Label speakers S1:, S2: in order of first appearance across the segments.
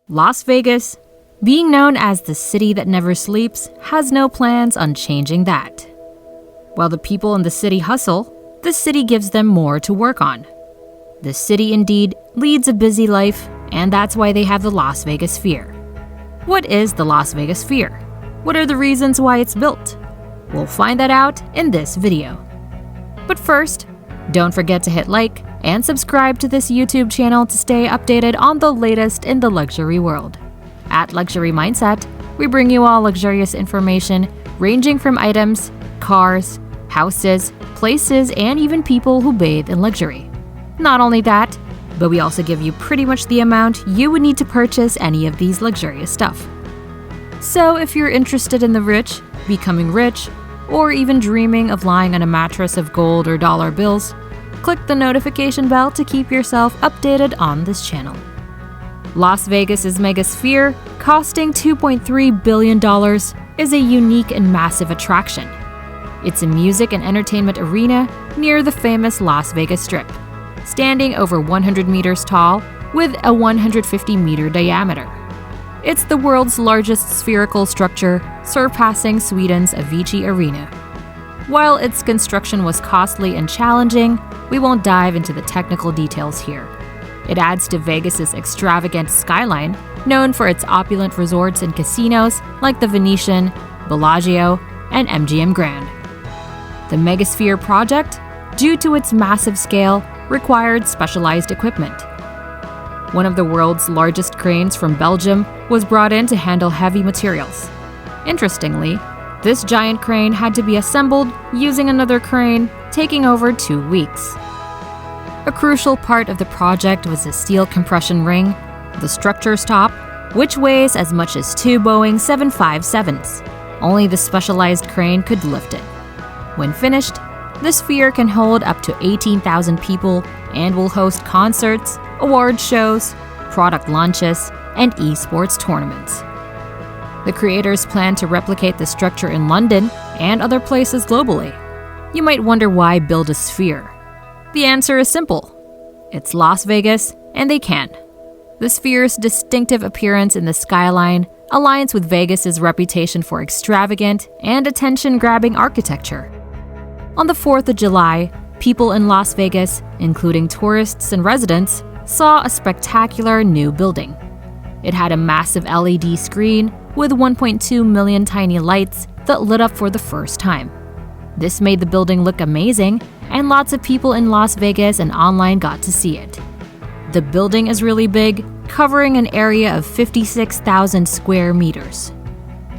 S1: Las Vegas, being known as the city that never sleeps, has no plans on changing that. While the people in the city hustle, the city gives them more to work on. The city indeed leads a busy life, and that's why they have the Las Vegas Sphere. What is the Las Vegas Sphere? What are the reasons why it's built? We'll find that out in this video. But first, don't forget to hit like and subscribe to this YouTube channel to stay updated on the latest in the luxury world. At Luxury Mindset, we bring you all luxurious information ranging from items, cars, houses, places, and even people who bathe in luxury. Not only that, but we also give you pretty much the amount you would need to purchase any of these luxurious stuff. So if you're interested in the rich, becoming rich, or even dreaming of lying on a mattress of gold or dollar bills, click the notification bell to keep yourself updated on this channel. Las Vegas's Megasphere, costing $2.3 billion, is a unique and massive attraction. It's a music and entertainment arena near the famous Las Vegas Strip, standing over 100 meters tall with a 150-meter diameter. It's the world's largest spherical structure, surpassing Sweden's Avicii Arena. While its construction was costly and challenging, we won't dive into the technical details here. It adds to Vegas's extravagant skyline, known for its opulent resorts and casinos like the Venetian, Bellagio, and MGM Grand. The Megasphere project, due to its massive scale, required specialized equipment. One of the world's largest cranes from Belgium was brought in to handle heavy materials. Interestingly, this giant crane had to be assembled using another crane, taking over 2 weeks. A crucial part of the project was the steel compression ring, the structure's top, which weighs as much as 2 Boeing 757s. Only the specialized crane could lift it. When finished, the Sphere can hold up to 18,000 people and will host concerts, award shows, product launches, and esports tournaments. The creators plan to replicate the structure in London and other places globally. You might wonder why build a sphere. The answer is simple. It's Las Vegas, and they can. The Sphere's distinctive appearance in the skyline aligns with Vegas's reputation for extravagant and attention-grabbing architecture. On the 4th of July, people in Las Vegas, including tourists and residents, saw a spectacular new building. It had a massive LED screen with 1.2 million tiny lights that lit up for the first time. This made the building look amazing, and lots of people in Las Vegas and online got to see it. The building is really big, covering an area of 56,000 square meters.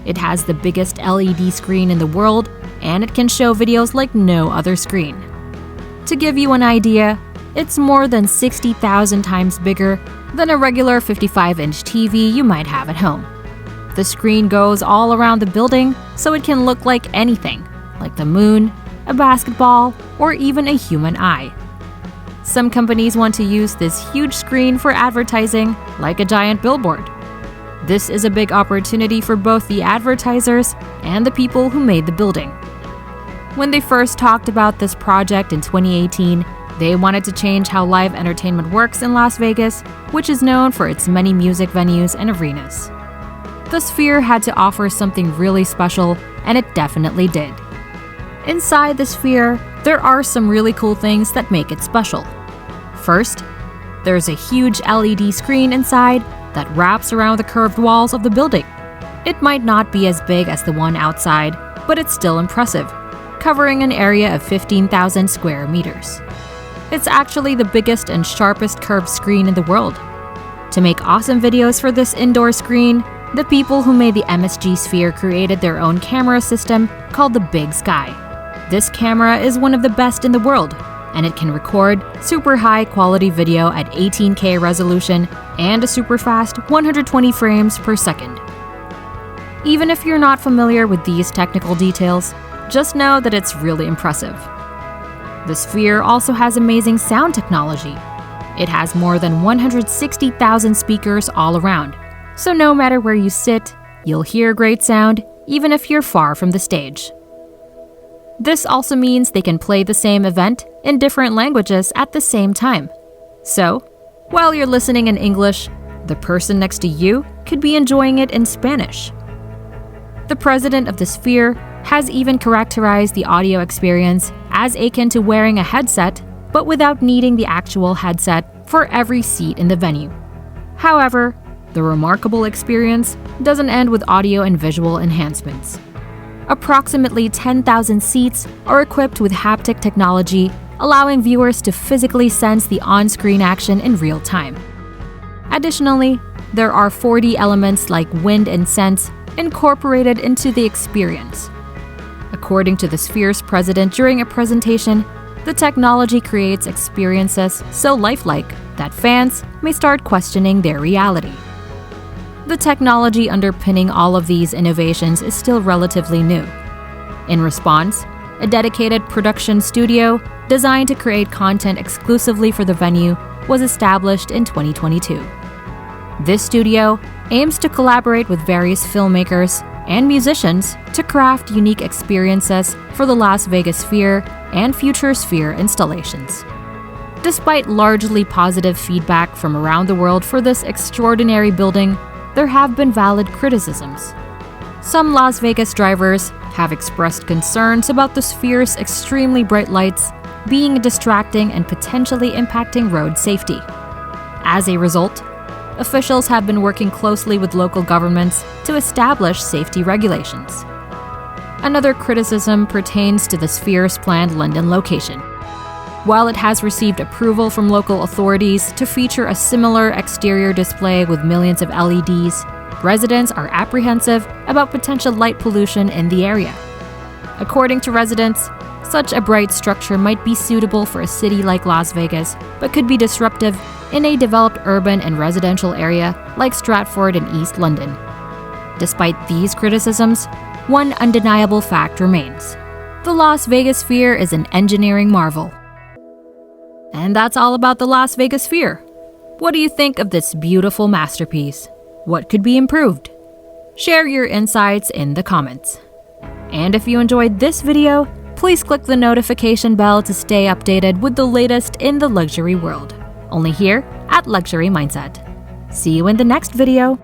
S1: It has the biggest LED screen in the world, and it can show videos like no other screen. To give you an idea, it's more than 60,000 times bigger than a regular 55-inch TV you might have at home. The screen goes all around the building, so it can look like anything, like the moon, a basketball, or even a human eye. Some companies want to use this huge screen for advertising, like a giant billboard. This is a big opportunity for both the advertisers and the people who made the building. When they first talked about this project in 2018, they wanted to change how live entertainment works in Las Vegas, which is known for its many music venues and arenas. The Sphere had to offer something really special, and it definitely did. Inside the Sphere, there are some really cool things that make it special. First, there's a huge LED screen inside that wraps around the curved walls of the building. It might not be as big as the one outside, but it's still impressive, covering an area of 15,000 square meters. It's actually the biggest and sharpest curved screen in the world. To make awesome videos for this indoor screen, the people who made the MSG Sphere created their own camera system called the Big Sky. This camera is one of the best in the world, and it can record super high quality video at 18K resolution and a super fast 120 frames per second. Even if you're not familiar with these technical details, just know that it's really impressive. The Sphere also has amazing sound technology. It has more than 160,000 speakers all around, so no matter where you sit, you'll hear great sound even if you're far from the stage. This also means they can play the same event in different languages at the same time. So, while you're listening in English, The person next to you could be enjoying it in Spanish. The president of the Sphere has even characterized the audio experience as akin to wearing a headset, but without needing the actual headset for every seat in the venue. However, the remarkable experience doesn't end with audio and visual enhancements. Approximately 10,000 seats are equipped with haptic technology, allowing viewers to physically sense the on-screen action in real time. Additionally, there are 4D elements like wind and sense incorporated into the experience. According to the Sphere's president during a presentation, the technology creates experiences so lifelike that fans may start questioning their reality. The technology underpinning all of these innovations is still relatively new. In response, a dedicated production studio designed to create content exclusively for the venue was established in 2022. This studio aims to collaborate with various filmmakers and musicians to craft unique experiences for the Las Vegas Sphere and future Sphere installations. Despite largely positive feedback from around the world for this extraordinary building, there have been valid criticisms. Some Las Vegas drivers have expressed concerns about the Sphere's extremely bright lights being distracting and potentially impacting road safety. As a result, officials have been working closely with local governments to establish safety regulations. Another criticism pertains to the Sphere's planned London location. While it has received approval from local authorities to feature a similar exterior display with millions of LEDs, residents are apprehensive about potential light pollution in the area. According to residents, such a bright structure might be suitable for a city like Las Vegas, but could be disruptive in a developed urban and residential area like Stratford and East London. Despite these criticisms, one undeniable fact remains. The Las Vegas Sphere is an engineering marvel. And that's all about the Las Vegas Sphere. What do you think of this beautiful masterpiece? What could be improved? Share your insights in the comments. And if you enjoyed this video, please click the notification bell to stay updated with the latest in the luxury world. Only here at Luxury Mindset. See you in the next video.